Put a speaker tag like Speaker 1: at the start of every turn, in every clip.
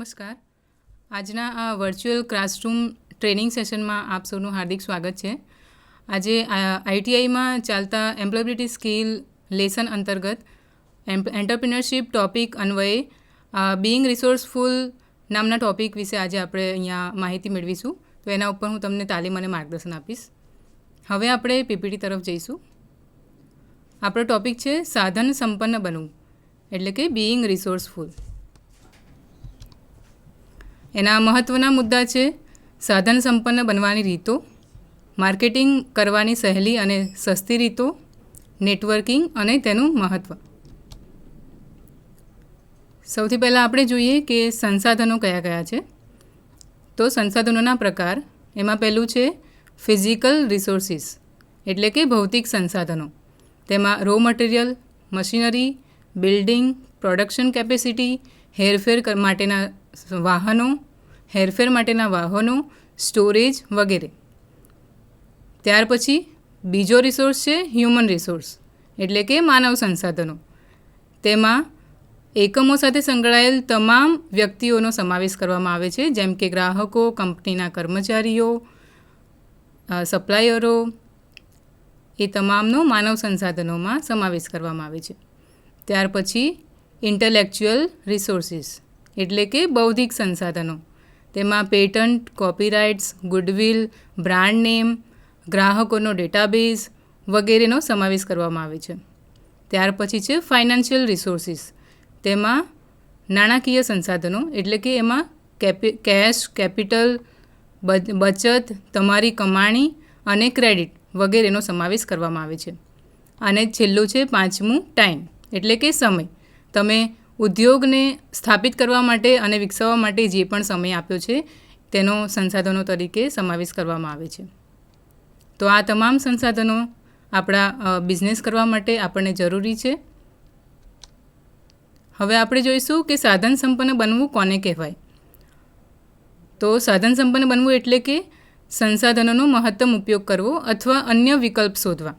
Speaker 1: નમસ્કાર. આજના આ વર્ચ્યુઅલ ક્લાસરૂમ ટ્રેનિંગ સેશનમાં આપ સૌનું હાર્દિક સ્વાગત છે. આજે આઈટીઆઈમાં ચાલતા એમ્પ્લોયબિલિટી સ્કિલ લેસન અંતર્ગત એન્ટરપ્રિનરશિપ ટોપિક અન્વયે બીઇંગ રિસોર્સફુલ નામના ટોપિક વિશે આજે આપણે અહીંયા માહિતી મેળવીશું. તો એના ઉપર હું તમને તાલીમ અને માર્ગદર્શન આપીશ. હવે આપણે પીપીટી તરફ જઈશું. આપણો ટોપિક છે સાધન સંપન્ન બનવું, એટલે કે બીઇંગ રિસોર્સફુલ. એના મહત્ત્વના મુદ્દા છે સાધન સંપન્ન બનવાની રીતો, માર્કેટિંગ કરવાની સહેલી અને સસ્તી રીતો, નેટવર્કિંગ અને તેનું મહત્ત્વ. સૌથી પહેલાં આપણે જોઈએ કે સંસાધનો કયા કયા છે. તો સંસાધનોના પ્રકાર, એમાં પહેલું છે ફિઝિકલ રિસોર્સિસ, એટલે કે ભૌતિક સંસાધનો. તેમાં raw material, machinery, building, production capacity, હેરફેર માટેના વાહનો, સ્ટોરેજ વગેરે. ત્યાર પછી બીજો રિસોર્સ છે હ્યુમન રિસોર્સ, એટલે કે માનવ સંસાધનો. તેમાં એકમો સાથે સંકળાયેલ તમામ વ્યક્તિઓનો સમાવેશ કરવામાં આવે છે, જેમ કે ગ્રાહકો, કંપનીના કર્મચારીઓ, સપ્લાયરો, એ તમામનો માનવ સંસાધનોમાં સમાવેશ કરવામાં આવે છે. ત્યાર પછી ઇન્ટેલેક્ચ્યુઅલ રિસોર્સિસ, એટલે કે બૌદ્ધિક સંસાધનો. તેમાં patent, copyrights, goodwill, brand name, ગ્રાહકોનો ડેટાબેઝ વગેરેનો સમાવેશ કરવામાં આવે છે. ત્યાર પછી છે ફાઇનાન્શિયલ રિસોર્સિસ. તેમાં નાણાકીય સંસાધનો, એટલે કે એમાં કેશ, કેપિટલ, બચત, તમારી કમાણી અને ક્રેડિટ વગેરેનો સમાવેશ કરવામાં આવે છે. અને છેલ્લું છે પાંચમું ટાઈમ, એટલે કે સમય. તમે ઉદ્યોગને સ્થાપિત કરવા માટે અને વિકસાવવા માટે જે પણ સમય આપ્યો છે તેનો સંસાધનો તરીકે સમાવેશ કરવામાં આવે છે. તો આ તમામ સંસાધનો આપણા બિઝનેસ કરવા માટે આપણને જરૂરી છે. હવે આપણે જોઈશું કે સાધન સંપન્ન બનવું કોને કહેવાય. તો સાધન સંપન્ન બનવું એટલે કે સંસાધનોનો મહત્તમ ઉપયોગ કરવો અથવા અન્ય વિકલ્પ શોધવા.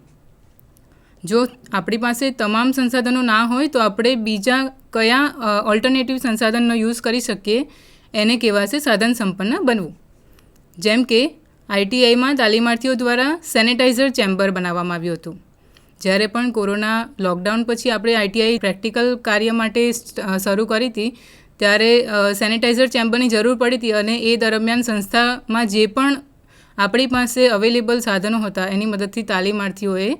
Speaker 1: જો આપણી પાસે તમામ સંસાધનો ના હોય તો આપણે બીજા કયા ઓલ્ટરનેટિવ સંસાધનનો યુઝ કરી શકીએ એને કહેવાશે સાધન સંપન્ન બનવું. જેમ કે આઈટીઆઈમાં તાલીમાર્થીઓ દ્વારા સેનેટાઇઝર ચેમ્બર બનાવવામાં આવ્યું હતું. જ્યારે પણ કોરોના લોકડાઉન પછી આપણે આઈટીઆઈ પ્રેક્ટિકલ કાર્ય માટે શરૂ કરી હતી, ત્યારે સેનેટાઇઝર ચેમ્બરની જરૂર પડી હતી અને એ દરમિયાન સંસ્થામાં જે પણ આપણી પાસે અવેલેબલ સાધનો હતા એની મદદથી તાલીમાર્થીઓએ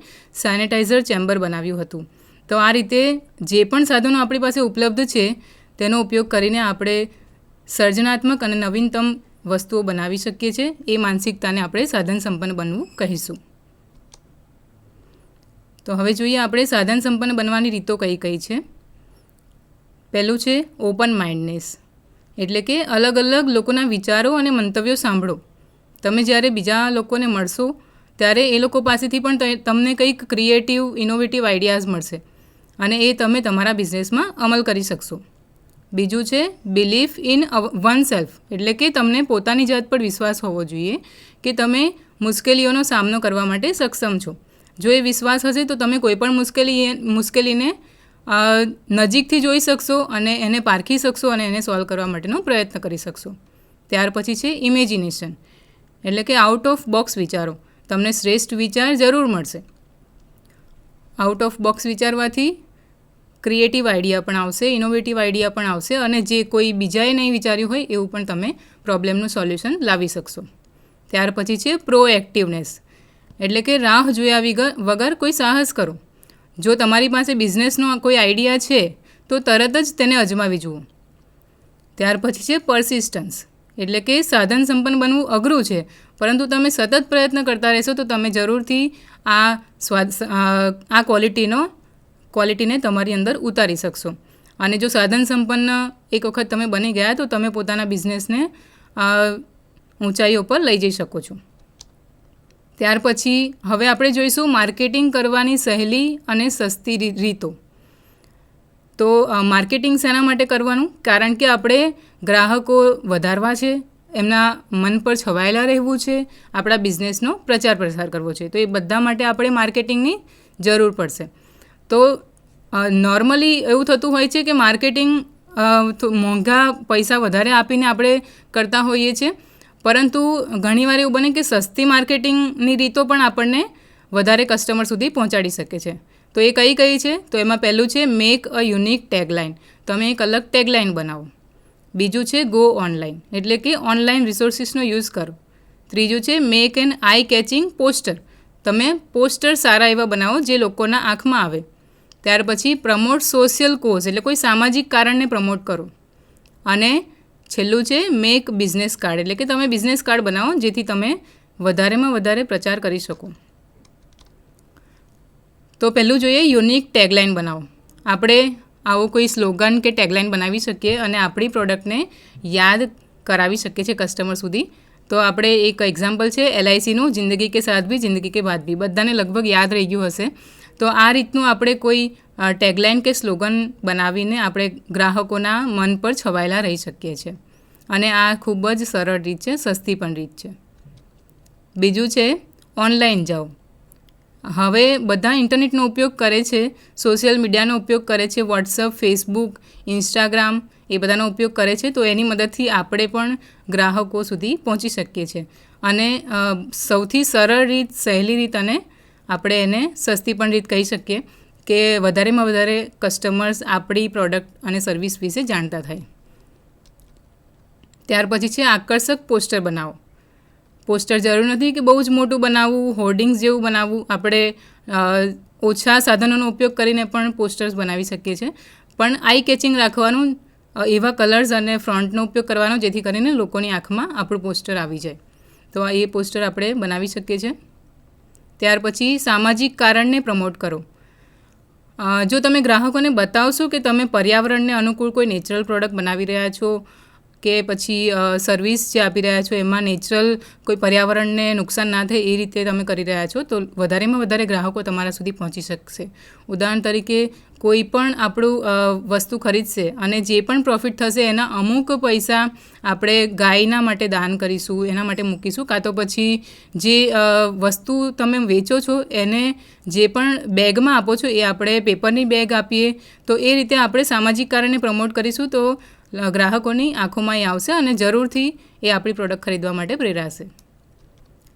Speaker 1: સેનેટાઇઝર ચેમ્બર બનાવ્યું હતું. તો આ રીતે જે પણ સાધનો આપણી પાસે ઉપલબ્ધ છે તેનો ઉપયોગ કરીને આપણે સર્જનાત્મક અને નવીનતમ વસ્તુઓ બનાવી શકીએ છીએ. એ માનસિકતાને આપણે સાધન સંપન્ન બનવું કહીશું. તો હવે જોઈએ આપણે સાધન સંપન્ન બનવાની રીતો કઈ કઈ છે. પહેલું છે ઓપન માઇન્ડનેસ, એટલે કે અલગ અલગ લોકોના વિચારો અને મંતવ્યો સાંભળો. તમે જ્યારે બીજા લોકોને મળશો ત્યારે એ લોકો પાસેથી પણ તમને કંઈક ક્રિએટિવ, ઇનોવેટિવ આઈડિયાઝ મળશે અને એ તમે તમારા બિઝનેસમાં અમલ કરી શકશો. બીજું છે બિલીફ ઇન વન સેલ્ફ, એટલે કે તમને પોતાની જાત પર વિશ્વાસ હોવો જોઈએ કે તમે મુશ્કેલીઓનો સામનો કરવા માટે સક્ષમ છો. જો એ વિશ્વાસ હશે તો તમે કોઈપણ મુશ્કેલીને નજીકથી જોઈ શકશો અને એને પારખી શકશો અને એને સોલ્વ કરવા માટેનો પ્રયત્ન કરી શકશો. ત્યાર પછી છે ઇમેજિનેશન, એટલે કે આઉટ ઓફ બોક્સ વિચારો. તમને શ્રેષ્ઠ વિચાર જરૂર મળશે. આઉટ ઓફ બોક્સ વિચારવાથી ક્રિએટિવ આઈડિયા પણ આવશે, ઇનોવેટિવ આઈડિયા પણ આવશે અને જે કોઈ બીજાએ નહીં વિચાર્યું હોય એવું પણ તમે પ્રોબ્લેમનું સોલ્યુશન લાવી શકશો. ત્યાર પછી છે પ્રોએક્ટિવનેસ, એટલે કે રાહ જોયા વગર કોઈ સાહસ કરો. જો તમારી પાસે બિઝનેસનો કોઈ આઈડિયા છે તો તરત જ તેને અજમાવી જુઓ. ત્યાર પછી છે પરસિસ્ટન્સ, એટલે કે સાધન સંપન્ન બનવું અઘરું છે, પરંતુ તમે સતત પ્રયત્ન કરતા રહેશો તો તમે જરૂરથી આ ક્વોલિટીને તમારી અંદર ઉતારી શકશો. અને જો સાધન સંપન્ન એક વખત તમે બની ગયા તો તમે પોતાના બિઝનેસને ઊંચાઈઓ પર લઈ જઈ શકો છો. ત્યાર પછી હવે આપણે જોઈશું માર્કેટિંગ કરવાની સહેલી અને સસ્તી રીતો. તો માર્કેટિંગ શેના માટે કરવાનું? કારણ કે આપણે ગ્રાહકો વધારવા છે, એમના મન પર છવાયેલા રહેવું છે, આપણા બિઝનેસનો પ્રચાર પ્રસાર કરવો છે. તો એ બધા માટે આપણે માર્કેટિંગની જરૂર પડશે. તો નોર્મલી એવું થતું હોય છે કે માર્કેટિંગ મોંઘા પૈસા વધારે આપીને આપણે કરતા હોઈએ છીએ, પરંતુ ઘણીવાર એવું બને કે સસ્તી માર્કેટિંગની રીતો પણ આપણને વધારે કસ્ટમર સુધી પહોંચાડી શકે છે. તો એ કઈ છે? તો એમાં પહેલું છે મેક અ યુનિક ટેગલાઇન. તમે એક અલગ ટેગલાઇન બનાવો. બીજું છે ગો ઓનલાઈન, એટલે કે ઓનલાઈન રિસોર્સિસનો યુઝ કરો. ત્રીજું છે make an eye catching poster. તમે પોસ્ટર સારા એવા બનાવો જે લોકોના આંખમાં આવે. ત્યાર પછી પ્રમોટ સોશિયલ કોઝ, એટલે કોઈ સામાજિક કારણને પ્રમોટ કરો. અને છેલ્લું છે મેક બિઝનેસ કાર્ડ, એટલે કે તમે બિઝનેસ કાર્ડ બનાવો જેથી તમે વધારેમાં વધારે પ્રચાર કરી શકો. તો પહેલું જોઈએ યુનિક ટેગલાઇન બનાવો. આપણે આવો કોઈ સ્લોગન કે ટેગલાઇન બનાવી શકીએ અને આપણી પ્રોડક્ટને યાદ કરાવી શકીએ છીએ કસ્ટમર સુધી. તો આપણે એક એક્ઝામ્પલ છે LICનું, જિંદગી કે સાથ ભી જિંદગી કે બાદ ભી, બધાને લગભગ યાદ રહી ગયું હશે. તો આ રીતનું આપણે કોઈ ટેગલાઇન કે સ્લોગન બનાવીને આપણે ગ્રાહકોના મન પર છવાયેલા રહી શકીએ છીએ. અને આ ખૂબ જ સરળ રીત છે, સસ્તી પણ રીત છે. બીજું છે ઓનલાઈન જાઓ. હવે બધા ઇન્ટરનેટનો ઉપયોગ કરે છે, સોશિયલ મીડિયાનો ઉપયોગ કરે છે, વોટ્સઅપ, ફેસબુક, ઇન્સ્ટાગ્રામ એ બધાનો ઉપયોગ કરે છે. તો એની મદદથી આપણે પણ ગ્રાહકો સુધી પહોંચી શકીએ છીએ. અને સૌથી સરળ રીત, સહેલી રીત અને આપણે એને સસ્તી પણ રીત કહી શકીએ કે વધારેમાં વધારે કસ્ટમર્સ આપણી પ્રોડક્ટ અને સર્વિસ વિશે જાણતા થાય. ત્યાર પછી છે આકર્ષક પોસ્ટર બનાવો. પોસ્ટર જરૂર નથી કે બહુ જ મોટું બનાવવું, હોર્ડિંગ્સ જેવું બનાવવું. આપણે ઓછા સાધનોનો ઉપયોગ કરીને પણ પોસ્ટર્સ બનાવી શકીએ છીએ. પણ આઈ કેચિંગ રાખવાનું, એવા કલર્સ અને ફ્રોન્ટનો ઉપયોગ કરવાનો જેથી કરીને લોકોની આંખમાં આપણું પોસ્ટર આવી જાય. તો એ પોસ્ટર આપણે બનાવી શકીએ છીએ. ત્યાર પછી સામાજિક કારણને પ્રમોટ કરો. જો તમે ગ્રાહકોને બતાવશો કે તમે પર્યાવરણને અનુકૂળ કોઈ નેચરલ પ્રોડક્ટ બનાવી રહ્યા છો કે પછી સર્વિસ જે આપી રહ્યા છો એમાં નેચરલ કોઈ પર્યાવરણને નુકસાન ના થાય એ રીતે તમે કરી રહ્યા છો, તો વધારેમાં વધારે ગ્રાહકો તમારા સુધી પહોંચી શકશે. ઉદાહરણ તરીકે કોઈ પણ આપણું વસ્તુ ખરીદશે અને જે પણ પ્રોફિટ થશે એના અમુક પૈસા આપણે ગાયના માટે દાન કરીશું, એના માટે મૂકીશું. કાં તો પછી જે વસ્તુ તમે વેચો છો એને જે પણ બેગમાં આપો છો એ આપણે પેપરની બેગ આપીએ. તો એ રીતે આપણે સામાજિક કારણને પ્રમોટ કરીશું તો ગ્રાહકોની આંખોમાં એ આવશે અને જરૂરથી એ આપણી પ્રોડક્ટ ખરીદવા માટે પ્રેરાશે.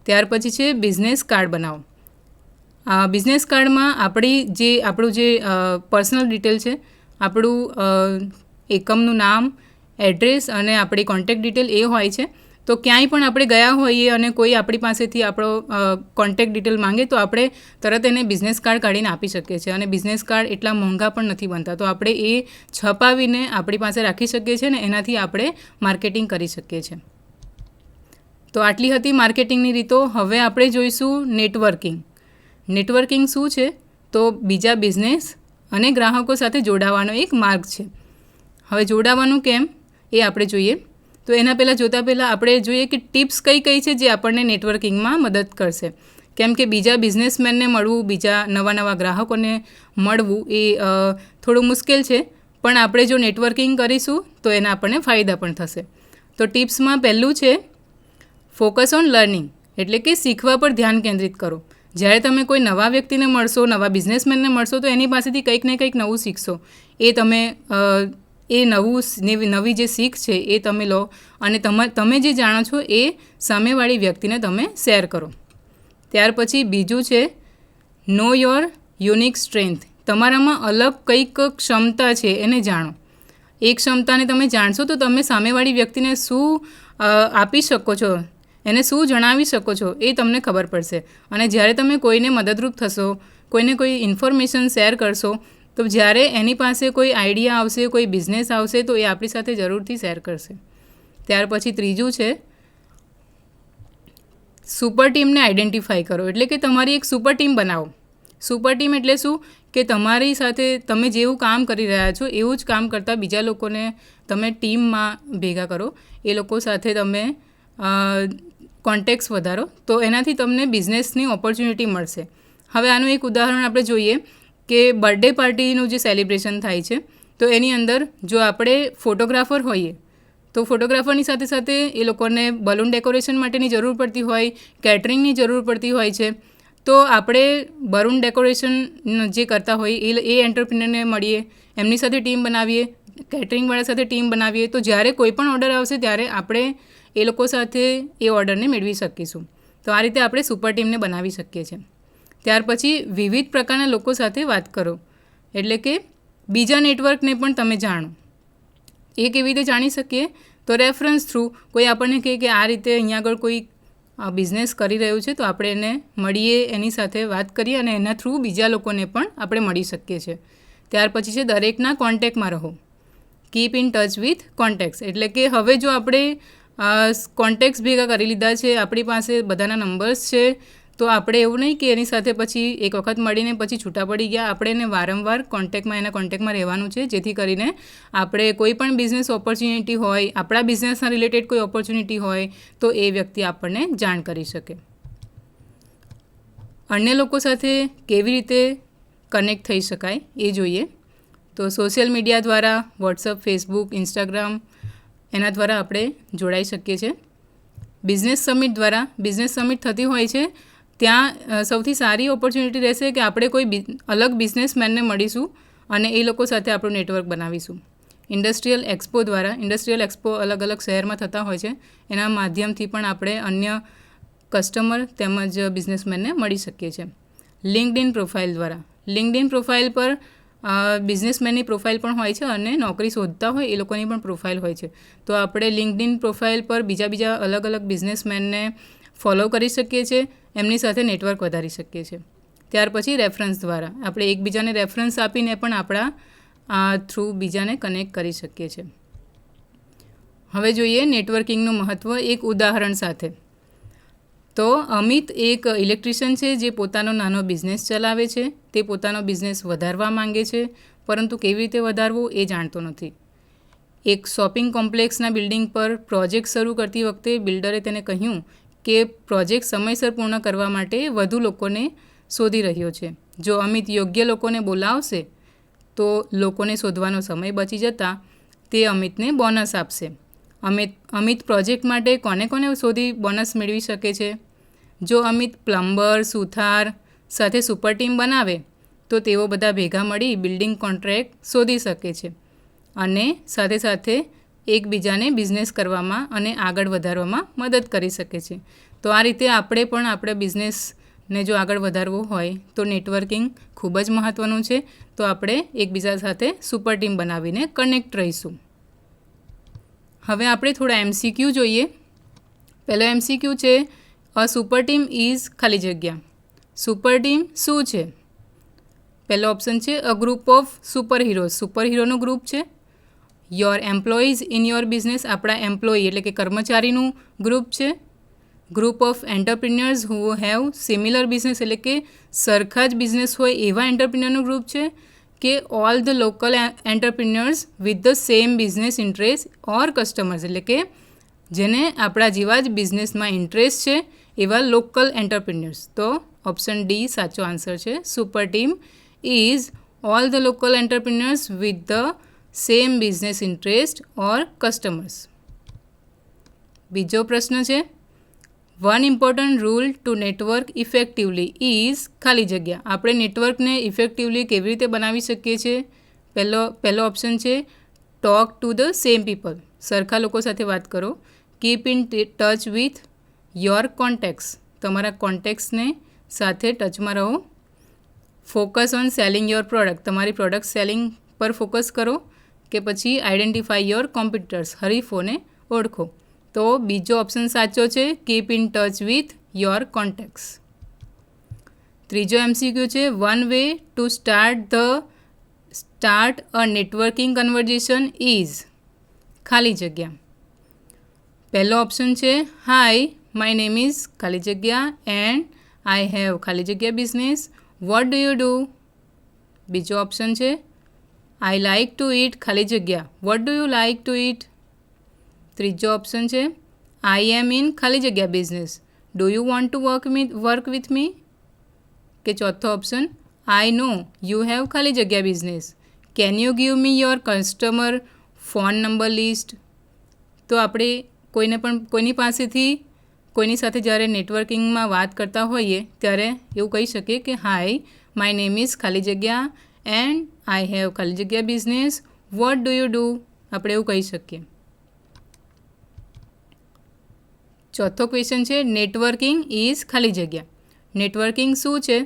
Speaker 1: ત્યાર પછી છે બિઝનેસ કાર્ડ બનાવો. બિઝનેસ કાર્ડમાં આપણું જે પર્સનલ ડિટેલ છે, આપણું એકમનું નામ, એડ્રેસ અને આપણી કોન્ટેક્ટ ડિટેલ એ હોય છે. તો ક્યાંય પણ આપણે ગયા હોઈએ અને કોઈ આપણી પાસેથી આપણો કોન્ટેક્ટ ડિટેલ માંગે તો આપણે તરત એને બિઝનેસ કાર્ડ કાઢીને આપી શકીએ છીએ. અને બિઝનેસ કાર્ડ એટલા મોંઘા પણ નથી બનતા, તો આપણે એ છપાવીને આપણી પાસે રાખી શકીએ છીએ ને એનાથી આપણે માર્કેટિંગ કરી શકીએ છીએ. તો આટલી હતી માર્કેટિંગની રીતો. હવે આપણે જોઈશું નેટવર્કિંગ. નેટવર્કિંગ શું છે? તો બીજા બિઝનેસ અને ગ્રાહકો સાથે જોડાવાનો એક માર્ગ છે. હવે જોડાવાનું કેમ એ આપણે જોઈએ. તો એના પહેલાં આપણે જોઈએ કે ટિપ્સ કઈ છે જે આપણને નેટવર્કિંગમાં મદદ કરશે. કેમ કે બીજા બિઝનેસમેનને મળવું, બીજા નવા ગ્રાહકોને મળવું એ થોડું મુશ્કેલ છે, પણ આપણે જો નેટવર્કિંગ કરીશું તો એના આપણને ફાયદા પણ થશે. તો ટિપ્સમાં પહેલું છે ફોકસ ઓન લર્નિંગ, એટલે કે શીખવા પર ધ્યાન કેન્દ્રિત કરો. જ્યારે તમે કોઈ નવા વ્યક્તિને મળશો, નવા બિઝનેસમેનને મળશો તો એની પાસેથી કંઈક ને કંઈક નવું શીખશો. એ તમે નવી જે શીખ છે એ તમે લો અને તમે જે જાણો છો એ સામેવાળી વ્યક્તિને તમે શેર કરો. ત્યાર પછી બીજું છે નો યોર યુનિક સ્ટ્રેન્થ. તમારામાં અલગ કંઈક ક્ષમતા છે એને જાણો. એ ક્ષમતાને તમે જાણશો તો તમે સામેવાળી વ્યક્તિને શું આપી શકો છો, એને શું જણાવી શકો છો એ તમને ખબર પડશે. અને જ્યારે તમે કોઈને મદદરૂપ થશો, કોઈને કોઈ ઇન્ફોર્મેશન શેર કરશો, તો જ્યારે એની પાસે કોઈ આઈડિયા આવશે, કોઈ બિઝનેસ આવશે તો એ આપણી સાથે જરૂરથી શેર કરશે. ત્યાર પછી ત્રીજું છે સુપર ટીમને આઈડેન્ટિફાઈ કરો. એટલે કે તમારી એક સુપર ટીમ બનાવો. સુપર ટીમ એટલે શું કે તમારી સાથે તમે જેવું કામ કરી રહ્યા છો એવું જ કામ કરતા બીજા લોકોને તમે ટીમમાં ભેગા કરો. એ લોકો સાથે તમે કોન્ટેક્ટ્સ વધારો તો એનાથી તમને બિઝનેસની ઓપોર્ચ્યુનિટી મળશે. હવે આનું એક ઉદાહરણ આપણે જોઈએ કે બર્થડે પાર્ટીનું જે સેલિબ્રેશન થાય છે તો એની અંદર જો આપણે ફોટોગ્રાફર હોઈએ તો ફોટોગ્રાફરની સાથે સાથે એ લોકોને બલૂન ડેકોરેશન માટેની જરૂર પડતી હોય, કેટરિંગની જરૂર પડતી હોય છે. તો આપણે બલૂન ડેકોરેશન જે કરતા હોય એ એન્ટરપ્રિનરને મળીએ, એમની સાથે ટીમ બનાવીએ, કેટરિંગવાળા સાથે ટીમ બનાવીએ તો જ્યારે કોઈ પણ ઓર્ડર આવશે ત્યારે આપણે એ લોકો સાથે એ ઓર્ડરને મેળવી શકીશું. તો આ રીતે આપણે સુપર ટીમને બનાવી શકીએ છીએ. ત્યાર પછી વિવિધ પ્રકારના લોકો સાથે વાત કરો, એટલે કે બીજા નેટવર્કને પણ તમે જાણો. એ કેવી રીતે જાણી શકીએ? તો રેફરન્સ થ્રુ. કોઈ આપણને કહે કે આ રીતે અહીંયા આગળ કોઈ બિઝનેસ કરી રહ્યું છે, તો આપણે એને મળીએ, એની સાથે વાત કરીએ અને એના થ્રુ બીજા લોકોને પણ આપણે મળી શકીએ છીએ. ત્યાર પછી છે દરેકના કોન્ટેક્ટમાં રહો. Keep in touch with contacts, એટલે કે હવે જો આપણે કોન્ટેક્ટ્સ ભેગા કરી લીધા છે, આપણી પાસે બધાના નંબર્સ છે, તો આપણે એવું નહીં કે એની સાથે પછી એક વખત મળીને પછી છૂટા પડી ગયા. આપણે એને વારંવાર એના કોન્ટેક્ટમાં રહેવાનું છે, જેથી કરીને આપણે કોઈ પણ બિઝનેસ ઓપોર્ચ્યુનિટી હોય, આપણા બિઝનેસના રિલેટેડ કોઈ ઓપોર્ચ્યુનિટી હોય તો એ વ્યક્તિ આપણને જાણ કરી શકે. અન્ય લોકો સાથે કેવી રીતે કનેક્ટ થઈ શકાય એ જોઈએ. તો સોશિયલ મીડિયા દ્વારા વોટ્સઅપ, ફેસબુક, ઇન્સ્ટાગ્રામ એના દ્વારા આપણે જોડાઈ શકીએ છીએ. બિઝનેસ સમિટ થતી હોય છે, ત્યાં સૌથી સારી ઓપોર્ચ્યુનિટી રહેશે કે આપણે કોઈ અલગ બિઝનેસમેનને મળીશું અને એ લોકો સાથે આપણું નેટવર્ક બનાવીશું. ઇન્ડસ્ટ્રીયલ એક્સપો અલગ અલગ શહેરમાં થતા હોય છે, એના માધ્યમથી પણ આપણે અન્ય કસ્ટમર તેમજ બિઝનેસમેનને મળી શકીએ છીએ. લિંક્ડઇન પ્રોફાઇલ પર બિઝનેસમેનની પ્રોફાઇલ પણ હોય છે અને નોકરી શોધતા હોય એ લોકોની પણ પ્રોફાઇલ હોય છે. તો આપણે લિંક્ડઇન પ્રોફાઇલ પર બીજા અલગ અલગ બિઝનેસમેનને ફોલો કરી શકીએ છીએ, એમની સાથે નેટવર્ક વધારી શકીએ છીએ. ત્યાર પછી રેફરન્સ દ્વારા આપણે એકબીજાને રેફરન્સ આપીને પણ આપણા થ્રુ બીજાને કનેક્ટ કરી શકીએ છીએ. હવે જોઈએ નેટવર્કિંગનું મહત્ત્વ એક ઉદાહરણ સાથે. તો અમિત એક ઇલેક્ટ્રિશિયન છે જે પોતાનો નાનો બિઝનેસ ચલાવે છે. તે પોતાનો બિઝનેસ વધારવા માંગે છે, પરંતુ કેવી રીતે વધારવું એ જાણતો નથી. એક શોપિંગ કોમ્પ્લેક્સના બિલ્ડિંગ પર પ્રોજેક્ટ શરૂ કરતી વખતે બિલ્ડરે તેને કહ્યું કે પ્રોજેક્ટ સમયસર પૂર્ણ કરવા માટે વધુ લોકોને શોધી રહ્યો છે. જો અમિત યોગ્ય લોકોને બોલાવશે તો લોકોને શોધવાનો સમય બચી જતાં તે અમિતને બોનસ આપશે. અમિત પ્રોજેક્ટ માટે કોને શોધી બોનસ મેળવી શકે છે? જો અમિત પ્લમ્બર, સુથાર સાથે સુપર ટીમ બનાવે તો તેઓ બધા ભેગા મળી બિલ્ડિંગ કોન્ટ્રાક્ટ શોધી શકે છે અને સાથે એકબીજાને બિઝનેસ કરવામાં અને આગળ વધારવામાં મદદ કરી શકે છે. તો આ રીતે આપણે પણ આપણે બિઝનેસને જો આગળ વધારવું હોય તો નેટવર્કિંગ ખૂબ જ મહત્ત્વનું છે. તો આપણે એકબીજા સાથે સુપર ટીમ બનાવીને કનેક્ટ રહીશું. હવે આપણે થોડા MCQ જોઈએ. પહેલો MCQ છે, અ સુપર ટીમ ઇઝ ખાલી જગ્યા. સુપર ટીમ શું છે? પહેલો ઓપ્શન છે અ ગ્રુપ ઓફ સુપર હીરોનું ગ્રુપ છે. Your employees in your business, આપણા એમ્પ્લોયી એટલે કે કર્મચારીનું ગ્રુપ છે. Group of entrepreneurs who have similar business, એટલે કે સરખા જ બિઝનેસ હોય એવા એન્ટરપ્રિન્યોરનું ગ્રુપ છે. કે all the local entrepreneurs with the same business interest or customers, એટલે કે જેને આપણા જેવા જ બિઝનેસમાં ઇન્ટરેસ્ટ છે એવા લોકલ એન્ટરપ્રિન્યોર્સ. તો ઓપ્શન ડી સાચો આન્સર છે. Super team is all the local entrepreneurs with the same business interest or customers. બીજો પ્રશ્ન છે, one important rule to network effectively is ખાલી જગ્યા. આપણે નેટવર્કને ઇફેક્ટિવલી કેવી રીતે બનાવી શકીએ છીએ? પહેલો ઓપ્શન છે talk to the same people, સરખા લોકો સાથે વાત કરો. Keep in touch with your contacts, તમારા કોન્ટેક્ટ્સને સાથે ટચમાં રહો. Focus on selling your product, તમારી પ્રોડક્ટ સેલિંગ પર ફોકસ કરો. કે પછી આઈડેન્ટિફાઈ યોર કોમ્પિટિટર્સ, હરીફોને ઓળખો. તો બીજો ઓપ્શન સાચો છે, keep in touch with your contacts. ત્રીજો MCQ છે, one way to start a networking conversion is ખાલી જગ્યા. પહેલો ઓપ્શન છે, હાય માય નેમ ઇઝ ખાલી જગ્યા એન્ડ આઈ હેવ ખાલી જગ્યા business. What do you do? બીજો ઓપ્શન છે, આઈ લાઇક ટુ ઇટ ખાલી જગ્યા. What do you like to eat? ત્રીજો ઓપ્શન છે, આઈ એમ ઇન ખાલી જગ્યા business. Do you want to work with me? કે ચોથો option, I know you have ખાલી જગ્યા business. Can you give me your customer phone number list? તો આપણે કોઈની પાસેથી કોઈની સાથે જ્યારે નેટવર્કિંગમાં વાત કરતા હોઈએ ત્યારે એવું કહી શકીએ કે હાય માય નેમ ઇઝ ખાલી જગ્યા એન્ડ આઈ હેવ ખાલી જગ્યા business. What do you do આપણે એવું કહી શકીએ. ચોથો ક્વેશ્ચન છે નેટવર્કિંગ ઇઝ ખાલી જગ્યા. નેટવર્કિંગ શું છે?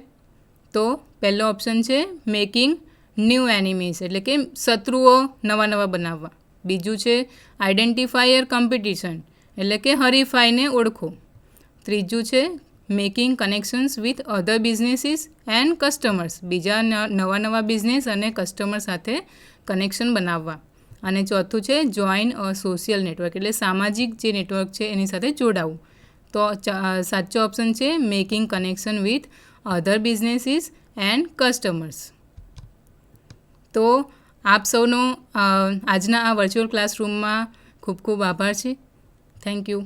Speaker 1: તો પહેલો ઓપ્શન છે મેકિંગ ન્યૂ એનિમીઝ એટલે કે શત્રુઓ નવા બનાવવા. બીજું છે આઈડેન્ટિફાયર કોમ્પિટિશન એટલે કે હરીફાઈને ઓળખો. ત્રીજું છે making connections with other businesses and customers બીજા નવા બિઝનેસ અને કસ્ટમર સાથે કનેક્શન બનાવવા. અને ચોથું છે જોઈન અ સોશિયલ નેટવર્ક એટલે સામાજિક જે નેટવર્ક છે એની સાથે જોડાવું. તો સાચો ઓપ્શન છે making connection with other businesses and customers. તો આપ સૌનો આજના આ વર્ચ્યુઅલ ક્લાસરૂમમાં ખૂબ ખૂબ આભાર છે. Thank you.